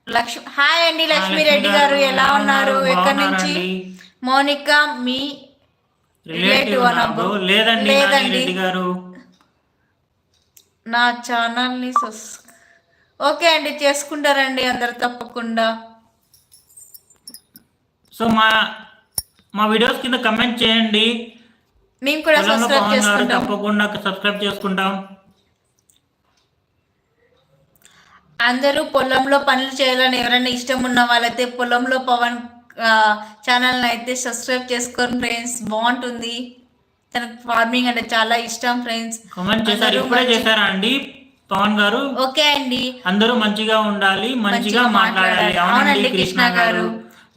Hi అండి లక్ష్మీ లక్ష్మి రెడ్డి గారు గారు ఎలా ఎలా ఉన్నారు? ఉన్నారు? ఎక్కడి నుంచి? బాగున్నారండి? మోనిక మీ రిలేటివ్ రిలేటివ్ నా బ్రో? లేదండి నాని లేదండి రెడ్డి గారు. నా ఛానల్ని ఓకే అండి చేసుకుంటారండి అందరు తప్పకుండా. సో మా వీడియోస్ కింద కమెంట్ చేయండి. మేము కూడా పొలంలో సబ్స్క్రైబ్ పవన్ గారు చేసుకుంటాం. తప్పకుండా సబ్స్క్రైబ్ చేసుకుంటాం. అందరూ పొలంలో పనులు చేయాలని ఎవరైనా ఇష్టం ఉన్న వాళ్ళైతే పొలంలో పవన్ ఛానల్ అయితే సబ్స్క్రైబ్ చేసుకోండి ఫ్రెండ్స్. బాగుంటుంది, తనకు ఫార్మింగ్ అంటే చాలా ఇష్టం ఫ్రెండ్స్. కమెంట్ చేశారు, ఇప్పుడే చేశారా అండి పవన్ గారు? ఓకే అండి. అందరూ మంచిగా ఉండాలి, మంచిగా మాట్లాడాలి. అవునండి కృష్ణ గారు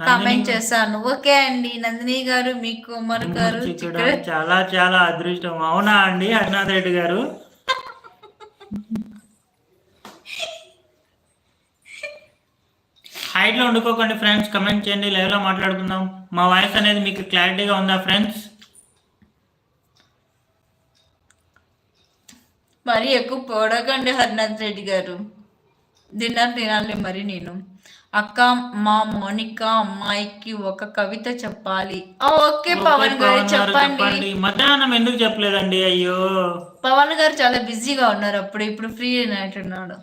కామెంట్ చేశాను. ఓకే అండి. నందిని గారు మీకు కుమార్ గారు చాలా చాలా అదృష్టం. అవునా అండి హరినాథ్ రెడ్డి గారు? హైట్లో వండుకోకండి ఫ్రెండ్స్, కమెంట్ చేయండి, లైవ్లో మాట్లాడుకుందాం. మా వాయిస్ అనేది మీకు క్లారిటీగా ఉందా ఫ్రెండ్స్? మరి ఎక్కువ పొడగండి హరినాథ్ రెడ్డి గారు. డిన్నర్ తినాలి మరి నేను. అక్క మా మోనిక అమ్మాయికి ఒక కవిత చెప్పాలి. ఓకే పవన్ గారు చెప్పండి. మధ్యాహ్నం ఎందుకు చెప్పలేదండి? అయ్యో, పవన్ గారు చాలా బిజీగా ఉన్నారు, ఇప్పుడు ఫ్రీ అయినట్టున్నాడు.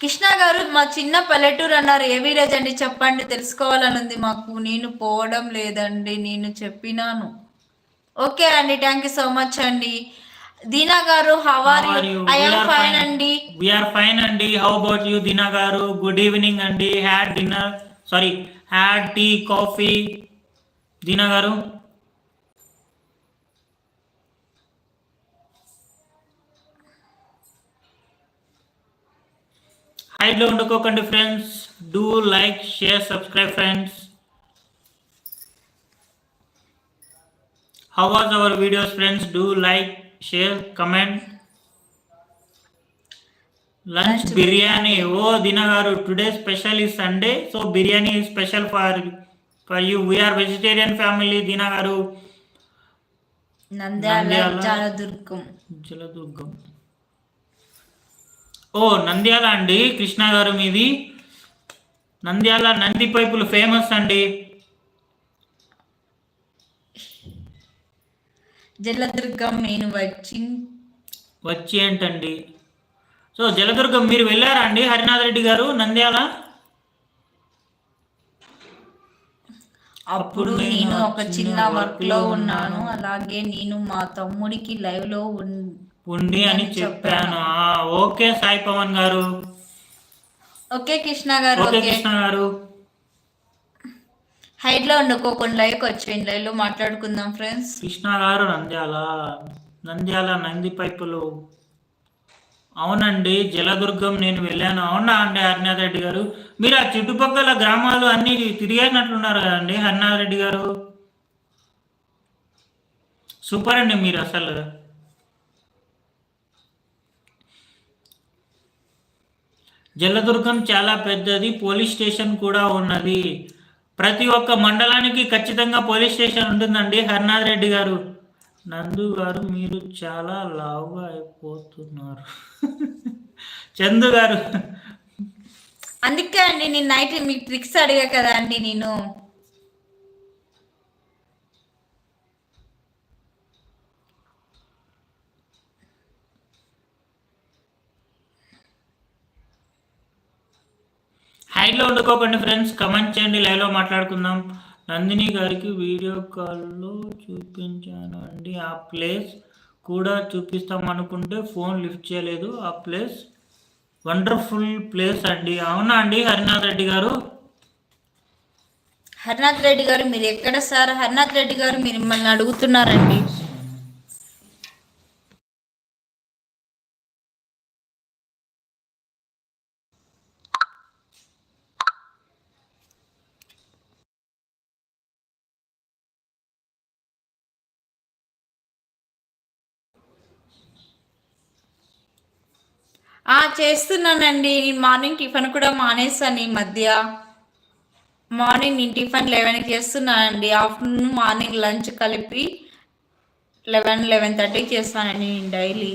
కృష్ణ గారు మా చిన్న పల్లెటూరు అన్నారు, ఏ విలేజ్ అండి చెప్పండి, తెలుసుకోవాలనుంది మాకు. నేను పోవడం లేదండి, నేను చెప్పినాను. ఓకే అండి, థ్యాంక్ యూ సో మచ్ అండి. Dina garu how are you? I am fine అండి. వి ఆర్ ఫైన్ అండి. How about you Dina garu? Good evening అండి. Had dinner, sorry had tea coffee Dina garu? హైడ్లో ఉండుకోకండి friends. Do like, share, subscribe friends. How was our videos friends? Do like, share, comment. Lunch biryani. Oh Dina garu, today special is Sunday, so biryani is special for you. We are vegetarian family Dina garu. Nandyal Jaladurgam. ఓ నంద్యాల అండి కృష్ణ గారు మీది. నంద్యాల నంది పైపులు famous అండి. జలదుర్గం నేను వచ్చి ఏంటండి? So Jaladurgam మీరు వెళ్ళారా అండి హరినాథ్ రెడ్డి గారు నంద్యాల? అప్పుడు నేను ఒక చిన్న వర్క్ లో ఉన్నాను, అలాగే నేను మా తమ్ముడికి లైవ్ లో ఉండి అని చెప్పాను. ఓకే సాయి పవన్ గారు. ఓకే కృష్ణ గారు. ఓకే కృష్ణ గారు. హైట్ లో ఉండుకోకుండా లైవ్కి వచ్చేయండి, లైవ్ లో మాట్లాడుకుందాం ఫ్రెండ్స్. కృష్ణ గారు నంద్యాల నంది పైపులు. అవునండి జలదుర్గం నేను వెళ్ళాను. అవునా అండి హరినాథ్ రెడ్డి గారు? మీరు ఆ చుట్టుపక్కల గ్రామాలు అన్ని తిరిగేనట్లున్నారు కదండి హరినాథ్ రెడ్డి గారు. సూపర్ అండి మీరు అసలు. జలదుర్గం చాలా పెద్దది, పోలీస్ స్టేషన్ కూడా ఉన్నది. ప్రతి ఒక్క మండలానికి ఖచ్చితంగా పోలీస్ స్టేషన్ ఉంటుందండి హరినాథ్ రెడ్డి గారు. నందు గారు మీరు చాలా లావుగా అయిపోతున్నారు. చందు గారు అందుకే అండి నేను నైట్ మీకు ట్రిక్స్ అడిగా కదా అండి. నేను హైట్లో ఉండుకోకండి ఫ్రెండ్స్, కమెంట్ చేయండి, లైవ్లో మాట్లాడుకుందాం. నందిని గారికి వీడియో కాల్లో చూపించాను అండి, ఆ ప్లేస్ కూడా చూపిస్తాం అనుకుంటే ఫోన్ లిఫ్ట్ చేయలేదు. ఆ ప్లేస్ వండర్ఫుల్ ప్లేస్ అండి. అవునా అండి హరినాథ్ రెడ్డి గారు? హరినాథ్ రెడ్డి గారు మీరు ఎక్కడ సార్? హరినాథ్ రెడ్డి గారు మీరు మిమ్మల్ని అడుగుతున్నారండి. చేస్తున్నానండి. మార్నింగ్ టిఫిన్ కూడా మానేస్తాను ఈ మధ్య. మార్నింగ్ నేను టిఫిన్ 11కి చేస్తున్నానండి. ఆఫ్టర్నూన్ మార్నింగ్ లంచ్ కలిపి 11-11:30 చేస్తానండి నేను డైలీ.